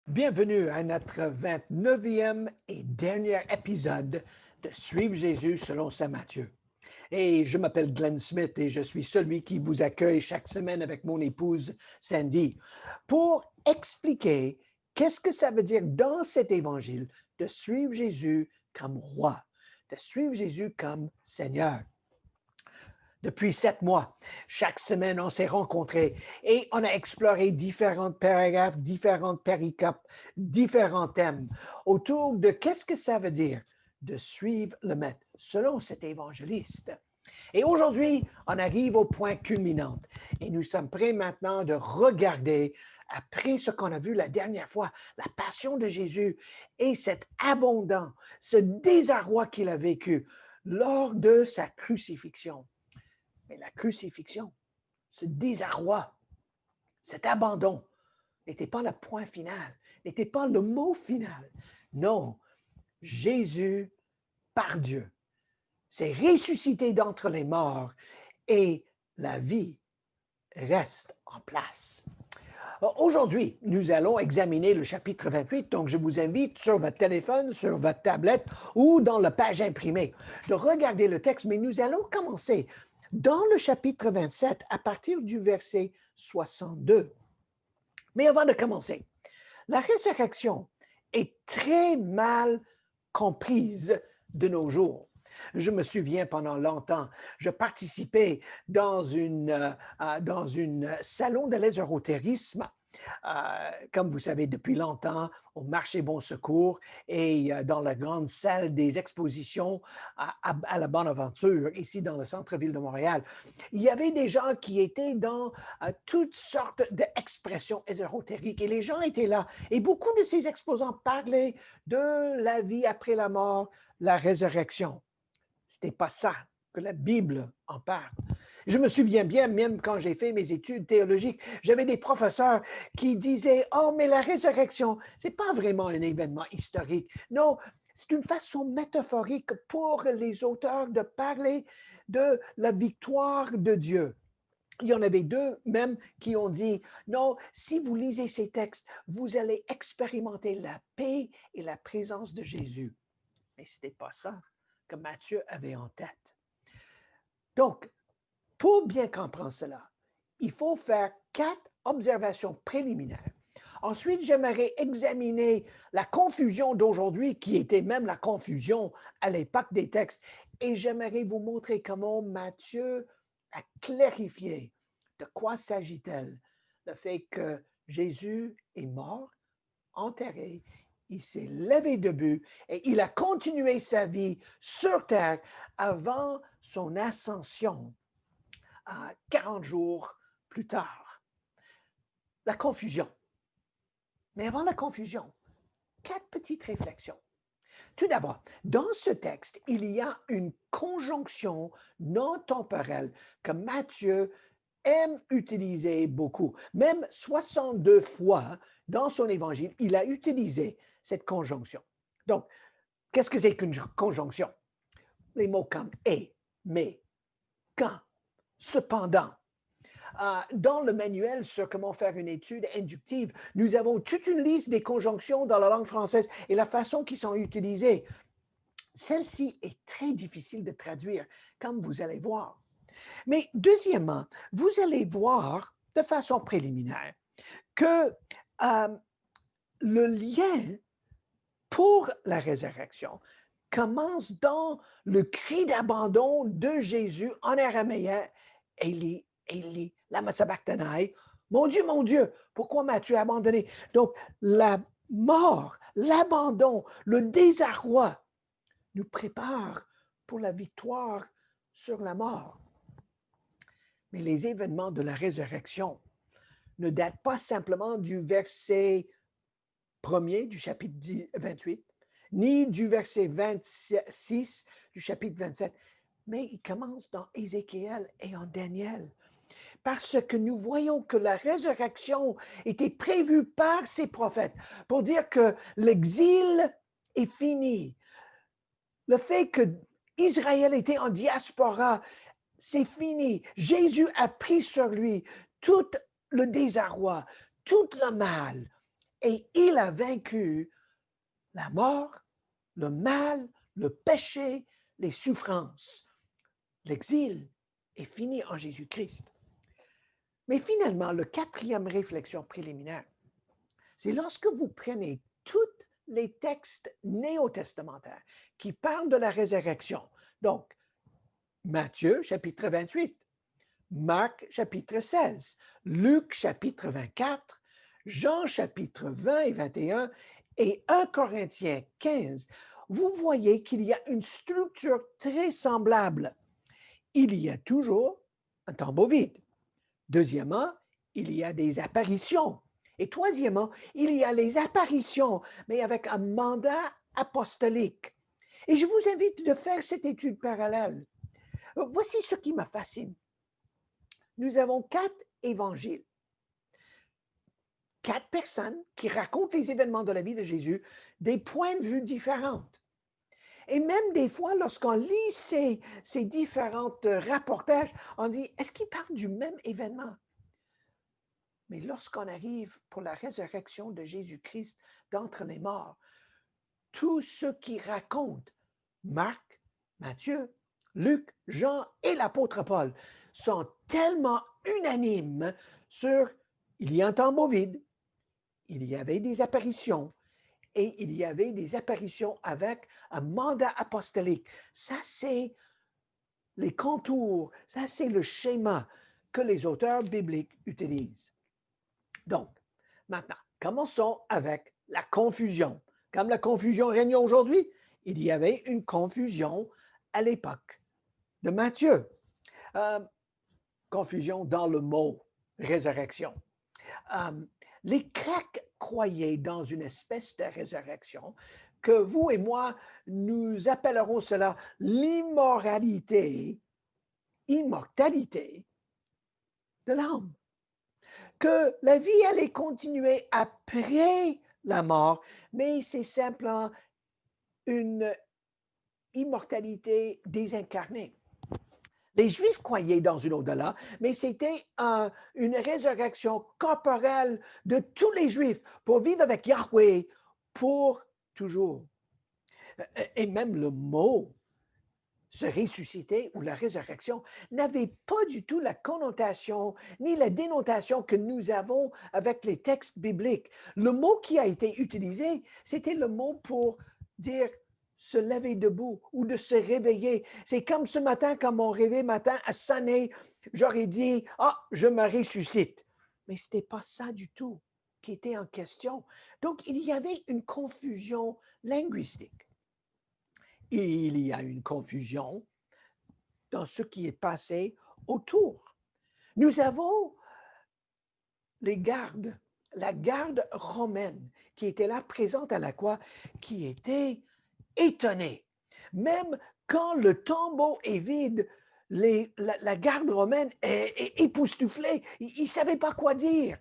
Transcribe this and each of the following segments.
Bienvenue à notre 29e et dernier épisode de Suivre Jésus selon Saint Matthieu. Et je m'appelle Glenn Smith et je suis celui qui vous accueille chaque semaine avec mon épouse Sandy pour expliquer qu'est-ce que ça veut dire dans cet évangile de suivre Jésus comme roi, de suivre Jésus comme Seigneur. Depuis 7 mois, chaque semaine, on s'est rencontrés et on a exploré différents paragraphes, différentes péricopes, différents thèmes autour de qu'est-ce que ça veut dire de suivre le Maître selon cet évangéliste. Et aujourd'hui, on arrive au point culminant et nous sommes prêts maintenant de regarder, après ce qu'on a vu la dernière fois, la passion de Jésus et cet abondant, ce désarroi qu'il a vécu lors de sa crucifixion. Mais la crucifixion, ce désarroi, cet abandon n'était pas le point final, n'était pas le mot final. Non, Jésus, par Dieu, s'est ressuscité d'entre les morts et la vie reste en place. Aujourd'hui, nous allons examiner le chapitre 28, donc je vous invite sur votre téléphone, sur votre tablette ou dans la page imprimée de regarder le texte, mais nous allons commencer dans le chapitre 27 à partir du verset 62. Mais avant de commencer, la résurrection est très mal comprise de nos jours. Je me souviens pendant longtemps, je participais dans une salon de l'ésotérisme, comme vous savez, depuis longtemps, au marché Bon Secours et dans la grande salle des expositions à la Bonaventure, ici dans le centre-ville de Montréal. Il y avait des gens qui étaient dans toutes sortes d'expressions ésotériques et les gens étaient là. Et beaucoup de ces exposants parlaient de la vie après la mort, la résurrection. Ce n'était pas ça que la Bible en parle. Je me souviens bien, même quand j'ai fait mes études théologiques, j'avais des professeurs qui disaient « Oh, mais la résurrection, ce n'est pas vraiment un événement historique. Non, c'est une façon métaphorique pour les auteurs de parler de la victoire de Dieu. » Il y en avait deux même qui ont dit, non, si vous lisez ces textes, vous allez expérimenter la paix et la présence de Jésus. Mais ce n'était pas ça que Matthieu avait en tête. Donc, pour bien comprendre cela, il faut faire 4 observations préliminaires. Ensuite, j'aimerais examiner la confusion d'aujourd'hui, qui était même la confusion à l'époque des textes, et j'aimerais vous montrer comment Matthieu a clarifié de quoi s'agit-il. Le fait que Jésus est mort, enterré, il s'est levé debout et il a continué sa vie sur terre avant son ascension 40 jours plus tard. La confusion. Mais avant la confusion, 4 petites réflexions. Tout d'abord, dans ce texte, il y a une conjonction non temporelle que Matthieu aime utiliser beaucoup. Même 62 fois dans son évangile, il a utilisé cette conjonction. Donc, qu'est-ce que c'est qu'une conjonction? Les mots comme et, mais, quand, cependant. Dans le manuel sur comment faire une étude inductive, nous avons toute une liste des conjonctions dans la langue française et la façon qu'ils sont utilisées. Celle-ci est très difficile de traduire, comme vous allez voir. Mais deuxièmement, vous allez voir de façon préliminaire que le lien pour la résurrection commence dans le cri d'abandon de Jésus en araméen, Eli, Eli, lama sabachthani, mon Dieu, pourquoi m'as-tu abandonné? Donc, la mort, l'abandon, le désarroi nous prépare pour la victoire sur la mort. Mais les événements de la résurrection ne datent pas simplement du verset 1er du chapitre 28, ni du verset 26 du chapitre 27, mais ils commencent dans Ézéchiel et en Daniel. Parce que nous voyons que la résurrection était prévue par ces prophètes pour dire que l'exil est fini. Le fait que Israël était en diaspora, c'est fini. Jésus a pris sur lui tout le désarroi, tout le mal. et il a vaincu la mort, le mal, le péché, les souffrances. L'exil est fini en Jésus-Christ. Mais finalement, la quatrième réflexion préliminaire, c'est lorsque vous prenez tous les textes néo-testamentaires qui parlent de la résurrection. Donc, Matthieu, chapitre 28, Marc, chapitre 16, Luc, chapitre 24, Jean, chapitre 20 et 21, et 1 Corinthiens 15, vous voyez qu'il y a une structure très semblable. Il y a toujours un tombeau vide. Deuxièmement, il y a des apparitions. Et troisièmement, il y a les apparitions, mais avec un mandat apostolique. Et je vous invite de faire cette étude parallèle. Voici ce qui me fascine. Nous avons 4 évangiles. 4 personnes qui racontent les événements de la vie de Jésus, des points de vue différents. Et même des fois, lorsqu'on lit ces différents rapportages, on dit, est-ce qu'ils parlent du même événement? Mais lorsqu'on arrive pour la résurrection de Jésus-Christ d'entre les morts, tous ceux qui racontent, Marc, Matthieu, Luc, Jean et l'apôtre Paul, sont tellement unanimes sur il y a un tombeau vide, il y avait des apparitions et il y avait des apparitions avec un mandat apostolique. Ça, c'est les contours, ça, c'est le schéma que les auteurs bibliques utilisent. Donc, maintenant, commençons avec la confusion. Comme la confusion règne aujourd'hui, il y avait une confusion à l'époque de Matthieu. Confusion dans le mot résurrection. Les Grecs croyaient dans une espèce de résurrection que vous et moi, nous appellerons cela l'immortalité de l'âme. Que la vie allait continuer après la mort, mais c'est simplement une immortalité désincarnée. Les Juifs croyaient dans une au-delà, mais c'était une résurrection corporelle de tous les Juifs pour vivre avec Yahweh pour toujours. Et même le mot se ressusciter ou la résurrection n'avait pas du tout la connotation ni la dénotation que nous avons avec les textes bibliques. Le mot qui a été utilisé, c'était le mot pour dire se lever debout ou de se réveiller. C'est comme ce matin, quand mon réveil matin a sonné, j'aurais dit « Ah, je me ressuscite ». Mais ce n'était pas ça du tout qui était en question. Donc, il y avait une confusion linguistique. Il y a une confusion dans ce qui est passé autour. Nous avons les gardes, la garde romaine qui était là présente à la croix, qui était étonnée. Même quand le tombeau est vide, la garde romaine est époustouflée. Ils ne savaient pas quoi dire.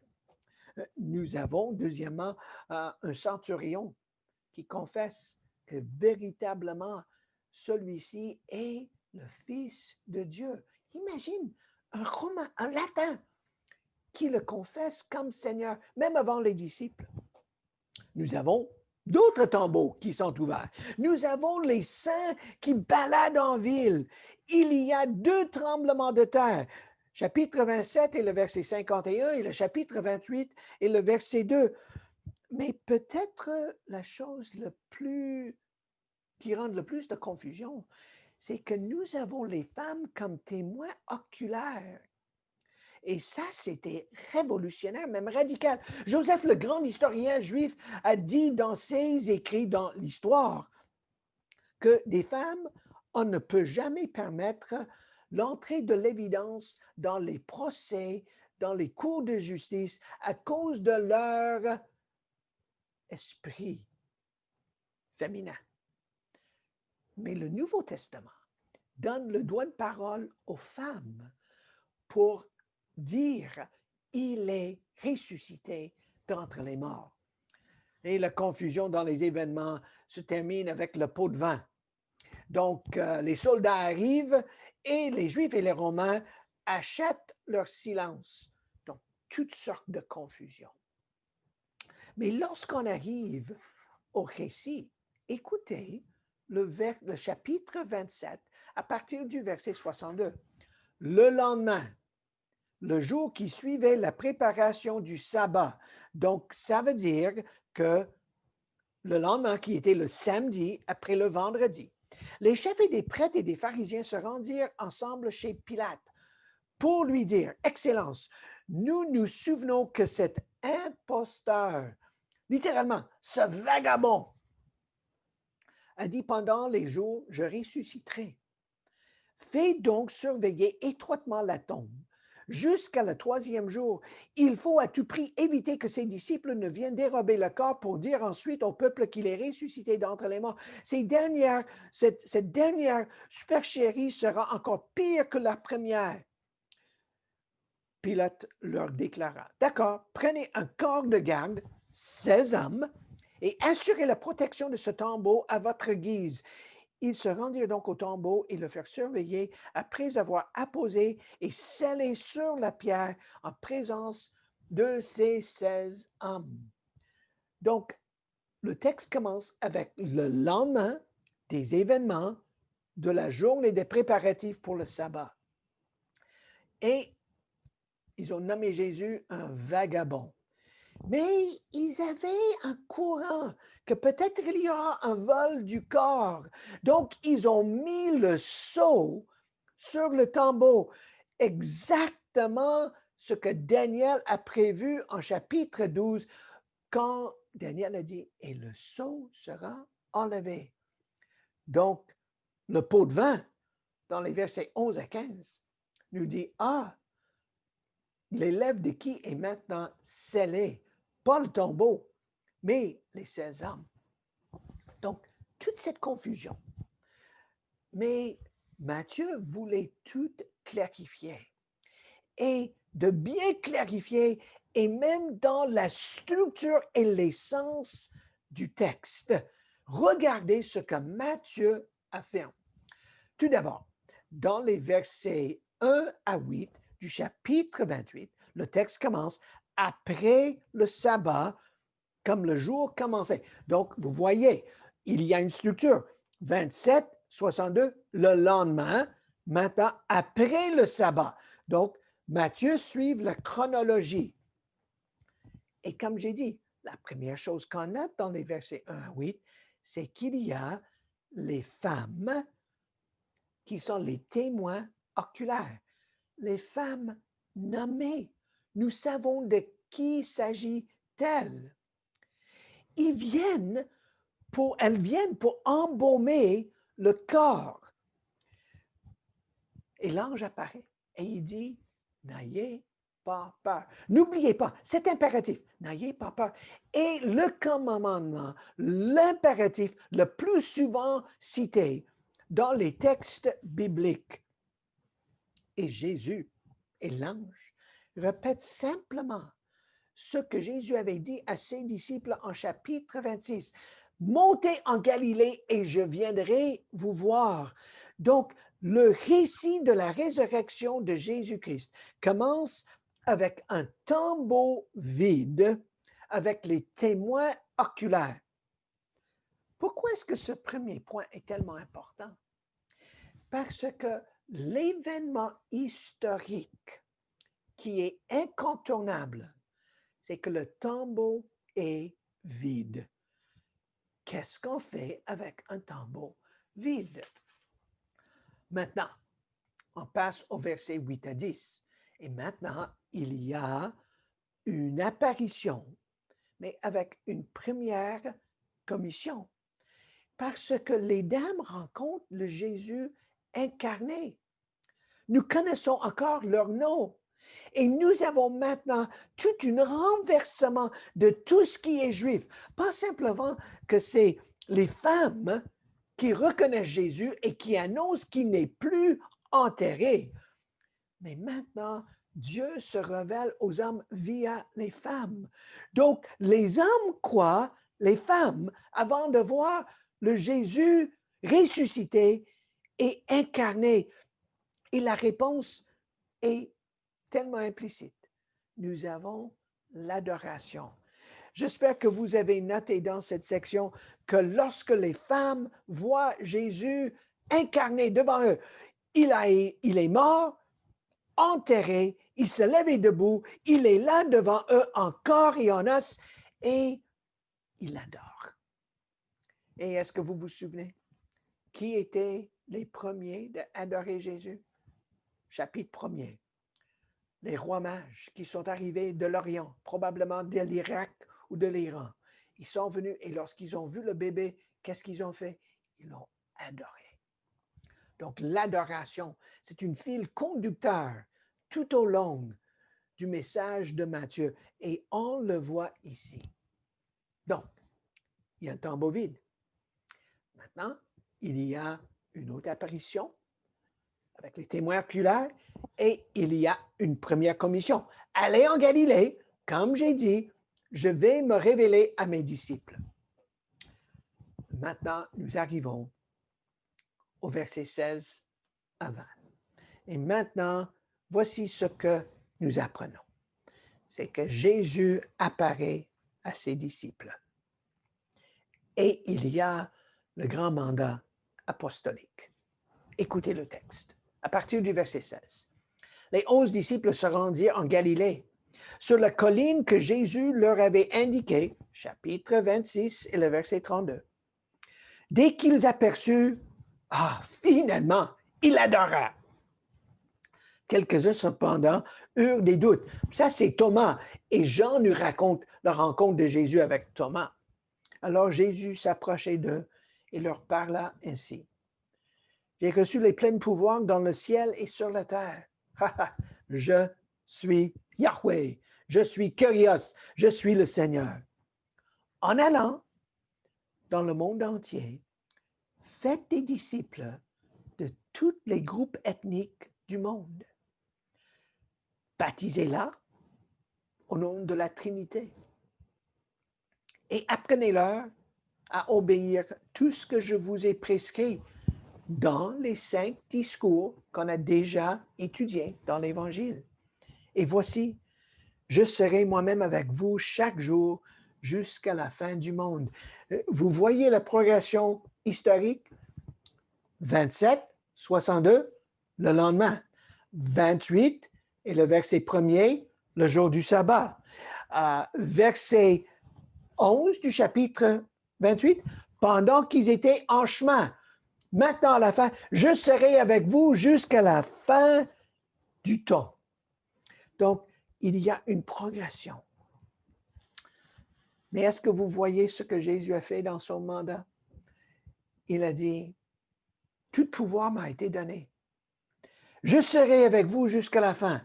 Nous avons, deuxièmement, un centurion qui confesse que véritablement, celui-ci est le Fils de Dieu. Imagine un Romain, un Latin, qui le confesse comme Seigneur, même avant les disciples. Nous avons d'autres tombeaux qui sont ouverts. Nous avons les saints qui baladent en ville. Il y a 2 tremblements de terre. Chapitre 27 et le verset 51 et le chapitre 28 et le verset 2. Mais peut-être la chose qui rend le plus de confusion, c'est que nous avons les femmes comme témoins oculaires. Et ça, c'était révolutionnaire, même radical. Joseph, le grand historien juif, a dit dans ses écrits dans l'histoire que des femmes, on ne peut jamais permettre l'entrée de l'évidence dans les procès, dans les cours de justice, à cause de leur esprit féminin. Mais le Nouveau Testament donne le droit de parole aux femmes pour dire il est ressuscité d'entre les morts. Et la confusion dans les événements se termine avec le pot de vin. Donc, les soldats arrivent et les Juifs et les Romains achètent leur silence. Donc, toutes sortes de confusions. Mais lorsqu'on arrive au récit, écoutez le chapitre 27 à partir du verset 62. Le lendemain, le jour qui suivait la préparation du sabbat. Donc, ça veut dire que le lendemain, qui était le samedi après le vendredi, les chefs et des prêtres et des pharisiens se rendirent ensemble chez Pilate pour lui dire, Excellence, nous nous souvenons que cet imposteur, littéralement, ce vagabond, a dit pendant les jours, je ressusciterai. Fais donc surveiller étroitement la tombe jusqu'à le troisième jour. Il faut à tout prix éviter que ses disciples ne viennent dérober le corps pour dire ensuite au peuple qu'il est ressuscité d'entre les morts. Cette dernière supercherie sera encore pire que la première. Pilate leur déclara, d'accord, prenez un corps de garde, 16 hommes, et assurez la protection de ce tombeau à votre guise. Ils se rendirent donc au tombeau et le firent surveiller après avoir apposé et scellé sur la pierre en présence de ces 16 hommes. Donc, le texte commence avec le lendemain des événements de la journée des préparatifs pour le sabbat. Et ils ont nommé Jésus un vagabond. Mais ils avaient un courant que peut-être il y aura un vol du corps. Donc, ils ont mis le sceau sur le tombeau. Exactement ce que Daniel a prévu en chapitre 12, quand Daniel a dit, et le sceau sera enlevé. Donc, le pot de vin, dans les versets 11 à 15, nous dit, les lèvres de qui est maintenant scellé? Pas le tombeau, mais les 16 hommes. Donc, toute cette confusion. Mais Matthieu voulait tout clarifier. Et de bien clarifier, et même dans la structure et l'essence du texte, regardez ce que Matthieu affirme. Tout d'abord, dans les versets 1 à 8 du chapitre 28, le texte commence après le sabbat, comme le jour commençait. Donc, vous voyez, il y a une structure. 27, 62, le lendemain, maintenant, après le sabbat. Donc, Matthieu suit la chronologie. Et comme j'ai dit, la première chose qu'on note dans les versets 1 à 8, c'est qu'il y a les femmes qui sont les témoins oculaires, les femmes nommées. Nous savons de qui s'agit-elle. Elles viennent pour embaumer le corps. Et l'ange apparaît et il dit, n'ayez pas peur. N'oubliez pas, c'est impératif, n'ayez pas peur. Et le commandement, l'impératif le plus souvent cité dans les textes bibliques. Et Jésus et l'ange répètent simplement ce que Jésus avait dit à ses disciples en chapitre 26. Montez en Galilée et je viendrai vous voir. Donc, le récit de la résurrection de Jésus-Christ commence avec un tombeau vide, avec les témoins oculaires. Pourquoi est-ce que ce premier point est tellement important? Parce que l'événement historique qui est incontournable, c'est que le tombeau est vide. Qu'est-ce qu'on fait avec un tombeau vide? Maintenant, on passe au verset 8 à 10. Et maintenant, il y a une apparition, mais avec une première commission. Parce que les dames rencontrent le Jésus incarné. Nous connaissons encore leur nom. Et nous avons maintenant tout un renversement de tout ce qui est juif. Pas simplement que c'est les femmes qui reconnaissent Jésus et qui annoncent qu'il n'est plus enterré. Mais maintenant, Dieu se révèle aux hommes via les femmes. Donc, les hommes croient, les femmes, avant de voir le Jésus ressuscité et incarné. Et la réponse est tellement implicite. Nous avons l'adoration. J'espère que vous avez noté dans cette section que lorsque les femmes voient Jésus incarné devant eux, il est mort, enterré, il se lève debout, il est là devant eux en corps et en os et il adore. Et est-ce que vous vous souvenez qui étaient les premiers à adorer Jésus? Chapitre 1er. Les rois mages qui sont arrivés de l'Orient, probablement de l'Irak ou de l'Iran. Ils sont venus et lorsqu'ils ont vu le bébé, qu'est-ce qu'ils ont fait? Ils l'ont adoré. Donc, l'adoration, c'est une file conducteur tout au long du message de Matthieu. Et on le voit ici. Donc, il y a un tombeau vide. Maintenant, il y a une autre apparition avec les témoins oculaires et il y a une première commission. Allez en Galilée, comme j'ai dit, je vais me révéler à mes disciples. Maintenant, nous arrivons au verset 16 à 20. Et maintenant, voici ce que nous apprenons. C'est que Jésus apparaît à ses disciples. Et il y a le grand mandat apostolique. Écoutez le texte, à partir du verset 16. Les 11 disciples se rendirent en Galilée, sur la colline que Jésus leur avait indiquée, chapitre 26 et le verset 32. Dès qu'ils aperçurent, finalement, il adora. Quelques-uns, cependant, eurent des doutes. Ça, c'est Thomas. Et Jean nous raconte la rencontre de Jésus avec Thomas. Alors Jésus s'approchait d'eux et leur parla ainsi. J'ai reçu les pleins pouvoirs dans le ciel et sur la terre. Je suis Yahweh. Je suis Kyrios. Je suis le Seigneur. En allant dans le monde entier, faites des disciples de tous les groupes ethniques du monde. Baptisez-la au nom de la Trinité et apprenez-leur à obéir tout ce que je vous ai prescrit dans les 5 discours qu'on a déjà étudiés dans l'Évangile. Et voici, je serai moi-même avec vous chaque jour jusqu'à la fin du monde. Vous voyez la progression historique? 27, 62, le lendemain. 28, et le verset 1er, le jour du sabbat. Verset 11 du chapitre 28, pendant qu'ils étaient en chemin. Maintenant, à la fin, je serai avec vous jusqu'à la fin du temps. Donc, il y a une progression. Mais est-ce que vous voyez ce que Jésus a fait dans son mandat? Il a dit, tout pouvoir m'a été donné. Je serai avec vous jusqu'à la fin.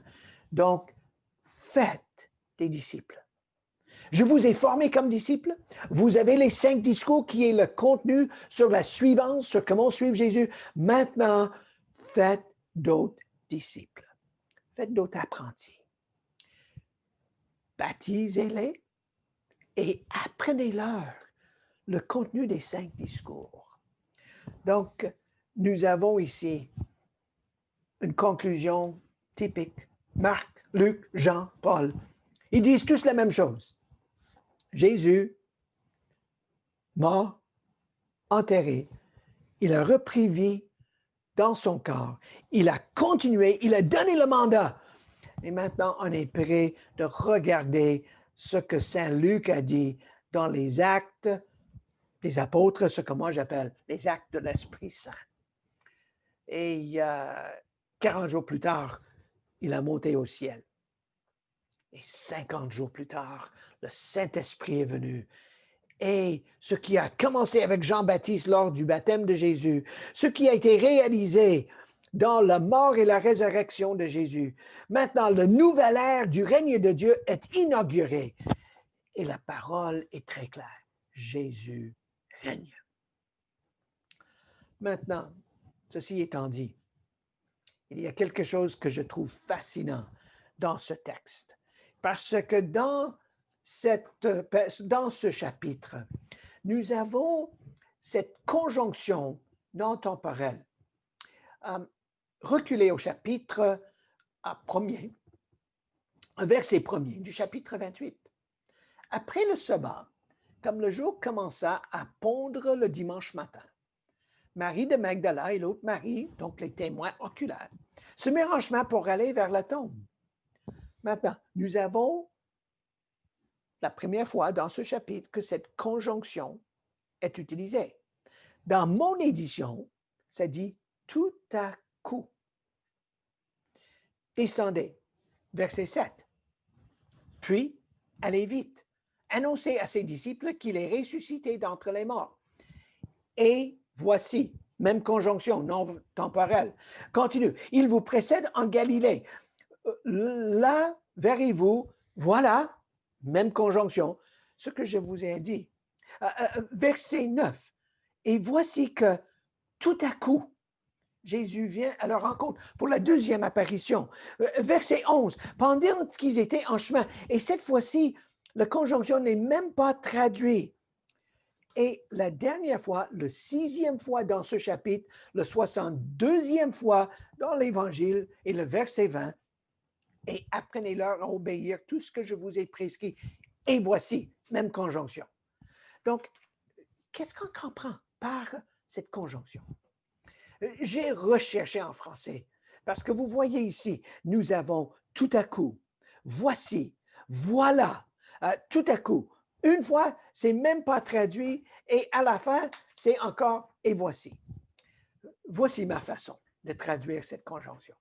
Donc, faites des disciples. Je vous ai formé comme disciples. Vous avez les 5 discours qui est le contenu sur la suivance, sur comment suivre Jésus. Maintenant, faites d'autres disciples. Faites d'autres apprentis. Baptisez-les et apprenez-leur le contenu des 5 discours. Donc, nous avons ici une conclusion typique. Marc, Luc, Jean, Paul, ils disent tous la même chose. Jésus, mort, enterré, il a repris vie dans son corps. Il a continué, il a donné le mandat. Et maintenant, on est prêt de regarder ce que Saint Luc a dit dans les actes des apôtres, ce que moi j'appelle les actes de l'Esprit Saint. Et 40 jours plus tard, il a monté au ciel. Et 50 jours plus tard, le Saint-Esprit est venu. Et ce qui a commencé avec Jean-Baptiste lors du baptême de Jésus, ce qui a été réalisé dans la mort et la résurrection de Jésus, maintenant le nouvel ère du règne de Dieu est inauguré. Et la parole est très claire. Jésus règne. Maintenant, ceci étant dit, il y a quelque chose que je trouve fascinant dans ce texte. Parce que dans ce chapitre, nous avons cette conjonction non temporelle. Reculez au chapitre 1er, verset 1er du chapitre 28. Après le sabbat, comme le jour commença à pondre le dimanche matin, Marie de Magdala et l'autre Marie, donc les témoins oculaires, se mirent en chemin pour aller vers la tombe. Maintenant, nous avons la première fois dans ce chapitre que cette conjonction est utilisée. Dans mon édition, ça dit tout à coup. Descendez, verset 7. Puis, allez vite, annoncez à ses disciples qu'il est ressuscité d'entre les morts. Et voici, même conjonction non temporelle. Continue. Il vous précède en Galilée. Là, verrez-vous, voilà, même conjonction, ce que je vous ai dit. Verset 9. Et voici que tout à coup, Jésus vient à leur rencontre pour la deuxième apparition. Verset 11. Pendant qu'ils étaient en chemin, et cette fois-ci, la conjonction n'est même pas traduite. Et la dernière fois, le 6e fois dans ce chapitre, le 62e fois dans l'Évangile et le verset 20, et apprenez-leur à obéir tout ce que je vous ai prescrit. Et voici, même conjonction. Donc, qu'est-ce qu'on comprend par cette conjonction? J'ai recherché en français parce que vous voyez ici, nous avons tout à coup, voici, voilà, tout à coup. Une fois, c'est même pas traduit et à la fin, c'est encore et voici. Voici ma façon de traduire cette conjonction.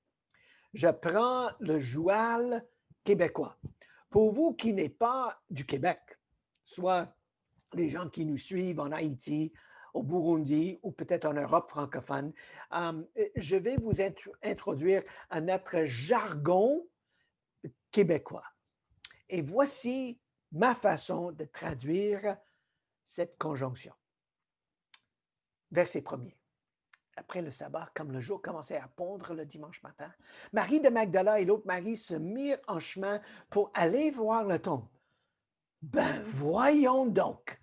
Je prends le joual québécois. Pour vous qui n'êtes pas du Québec, soit les gens qui nous suivent en Haïti, au Burundi ou peut-être en Europe francophone, je vais vous introduire à notre jargon québécois. Et voici ma façon de traduire cette conjonction. Verset 1er. Après le sabbat, comme le jour commençait à pondre le dimanche matin, Marie de Magdala et l'autre Marie se mirent en chemin pour aller voir la tombe. Ben voyons donc!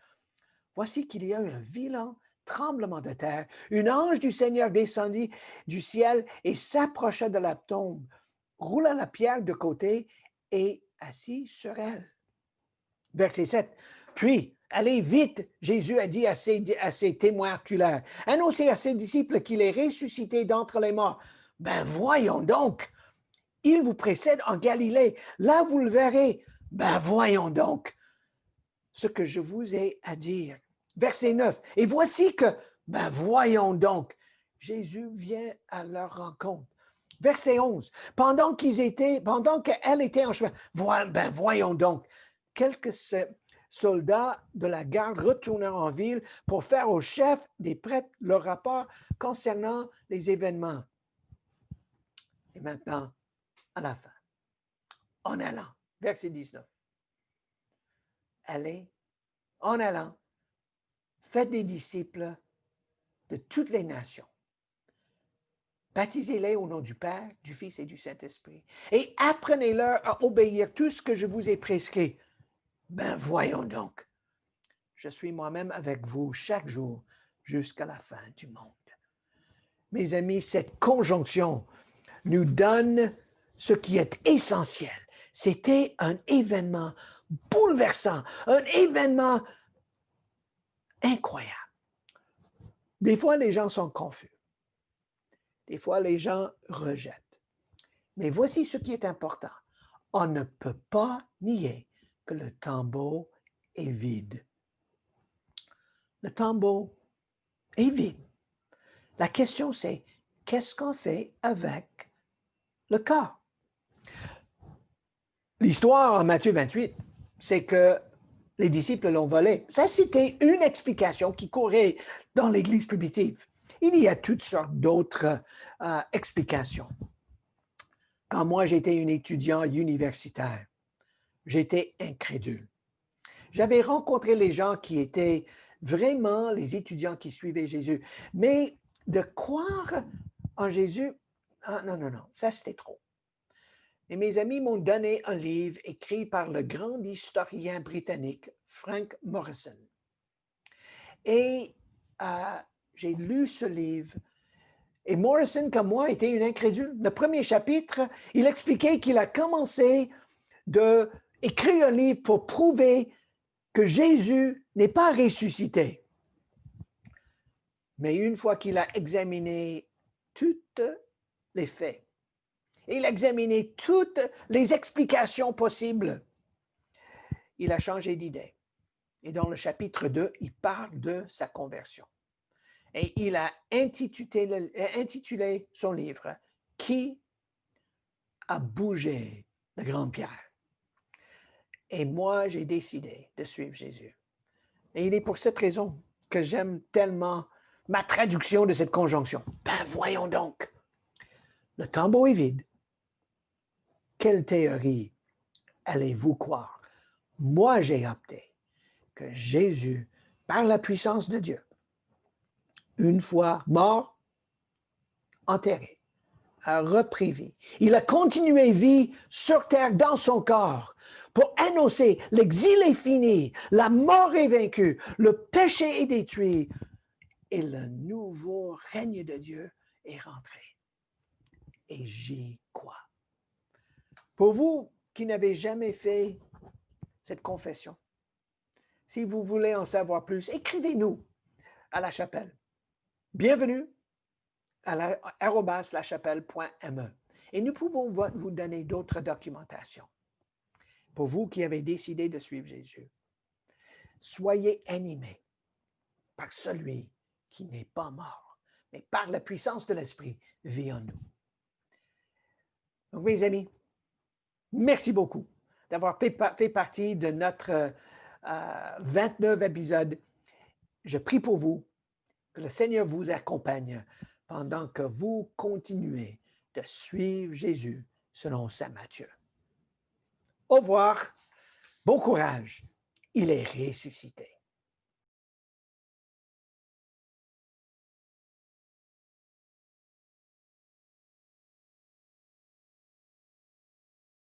Voici qu'il y a eu un violent tremblement de terre. Un ange du Seigneur descendit du ciel et s'approcha de la tombe, roula la pierre de côté et assis sur elle. Verset 7. Puis, allez vite, Jésus a dit à ses témoins oculaires, annoncez à ses disciples qu'il est ressuscité d'entre les morts. Ben voyons donc, il vous précède en Galilée, là vous le verrez. Ben voyons donc ce que je vous ai à dire. Verset 9. Et voici que, ben voyons donc, Jésus vient à leur rencontre. Verset 11. Pendant qu'elle était en chemin, ben voyons donc, quelques soldats de la garde retournèrent en ville pour faire au chef des prêtres leur rapport concernant les événements. Et maintenant, à la fin, en allant, verset 19. Allez, en allant, faites des disciples de toutes les nations. Baptisez-les au nom du Père, du Fils et du Saint-Esprit. Et apprenez-leur à obéir tout ce que je vous ai prescrit. Ben voyons donc, je suis moi-même avec vous chaque jour jusqu'à la fin du monde. Mes amis, cette conjonction nous donne ce qui est essentiel. C'était un événement bouleversant, un événement incroyable. Des fois, les gens sont confus. Des fois, les gens rejettent. Mais voici ce qui est important. On ne peut pas nier que le tombeau est vide. Le tombeau est vide. La question, c'est qu'est-ce qu'on fait avec le corps? L'histoire en Matthieu 28, c'est que les disciples l'ont volé. Ça, c'était une explication qui courait dans l'Église primitive. Il y a toutes sortes d'autres explications. Quand moi, j'étais un étudiant universitaire, j'étais incrédule. J'avais rencontré les gens qui étaient vraiment les étudiants qui suivaient Jésus. Mais de croire en Jésus, non, ça c'était trop. Et mes amis m'ont donné un livre écrit par le grand historien britannique Frank Morison. Et j'ai lu ce livre. Et Morison, comme moi, était une incrédule. Le premier chapitre, il expliquait qu'il a commencé d'écrire un livre pour prouver que Jésus n'est pas ressuscité. Mais une fois qu'il a examiné toutes les faits, il a examiné toutes les explications possibles, il a changé d'idée. Et dans le chapitre 2, il parle de sa conversion. Et il a intitulé son livre « Qui a bougé la grande pierre ?» Et moi, j'ai décidé de suivre Jésus. Et il est pour cette raison que j'aime tellement ma traduction de cette conjonction. Ben voyons donc, le tombeau est vide. Quelle théorie allez-vous croire? Moi, j'ai opté que Jésus, par la puissance de Dieu, une fois mort, enterré, a repris vie. Il a continué vie sur terre dans son corps pour annoncer l'exil est fini, la mort est vaincue, le péché est détruit et le nouveau règne de Dieu est rentré. Et j'y crois. Pour vous qui n'avez jamais fait cette confession, si vous voulez en savoir plus, écrivez-nous à la chapelle. Bienvenue à lachapelle.me et nous pouvons vous donner d'autres documentations. Pour vous qui avez décidé de suivre Jésus, soyez animés par celui qui n'est pas mort, mais par la puissance de l'Esprit vit en nous. Donc, mes amis, merci beaucoup d'avoir fait partie de notre 29 épisodes. Je prie pour vous, que le Seigneur vous accompagne pendant que vous continuez de suivre Jésus selon saint Matthieu. Au revoir, bon courage, il est ressuscité.